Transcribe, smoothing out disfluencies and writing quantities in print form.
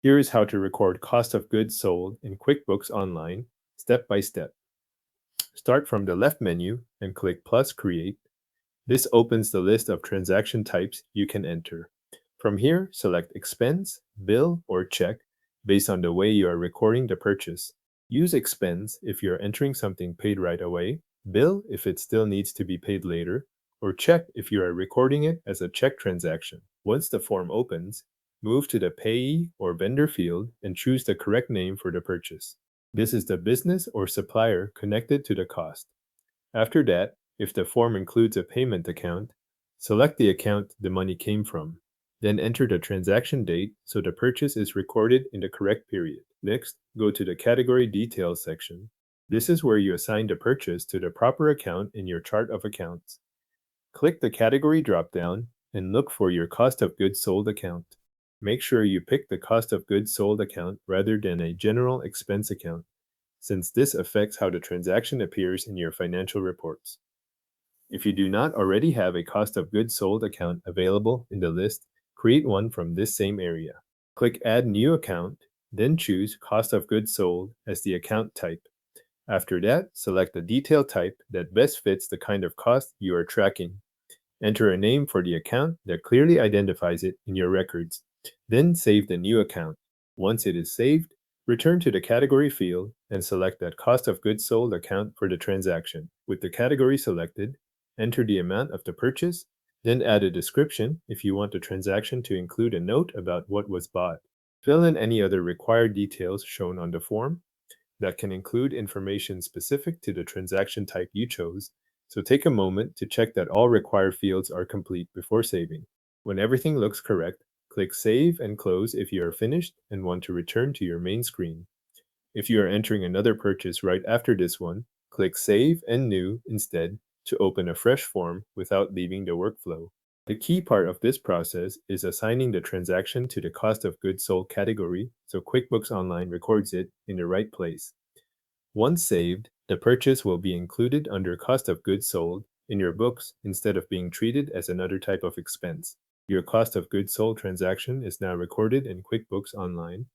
Here is how to record cost of goods sold in QuickBooks Online, step by step. Start from the left menu and click plus create. This opens the list of transaction types you can enter. From here, select expense, bill, or check based on the way you are recording the purchase. Use expense if you're entering something paid right away, bill if it still needs to be paid later, or check if you are recording it as a check transaction. Once the form opens, move to the payee or vendor field and choose the correct name for the purchase. This is the business or supplier connected to the cost. After that, if the form includes a payment account, select the account the money came from. Then enter the transaction date so the purchase is recorded in the correct period. Next, go to the category details section. This is where you assign the purchase to the proper account in your chart of accounts. Click the category dropdown and look for your cost of goods sold account. Make sure you pick the cost of goods sold account rather than a general expense account, since this affects how the transaction appears in your financial reports. If you do not already have a cost of goods sold account available in the list, create one from this same area. Click Add New Account, then choose Cost of Goods Sold as the account type. After that, select the detail type that best fits the kind of cost you are tracking. Enter a name for the account that clearly identifies it in your records. Then save the new account. Once it is saved, return to the category field and select that cost of goods sold account for the transaction. With the category selected, enter the amount of the purchase, then add a description if you want the transaction to include a note about what was bought. Fill in any other required details shown on the form that can include information specific to the transaction type you chose, so take a moment to check that all required fields are complete before saving. When everything looks correct, click Save and Close if you are finished and want to return to your main screen. If you are entering another purchase right after this one, click Save and New instead to open a fresh form without leaving the workflow. The key part of this process is assigning the transaction to the cost of goods sold category so QuickBooks Online records it in the right place. Once saved, the purchase will be included under cost of goods sold in your books instead of being treated as another type of expense. Your cost of goods sold transaction is now recorded in QuickBooks Online.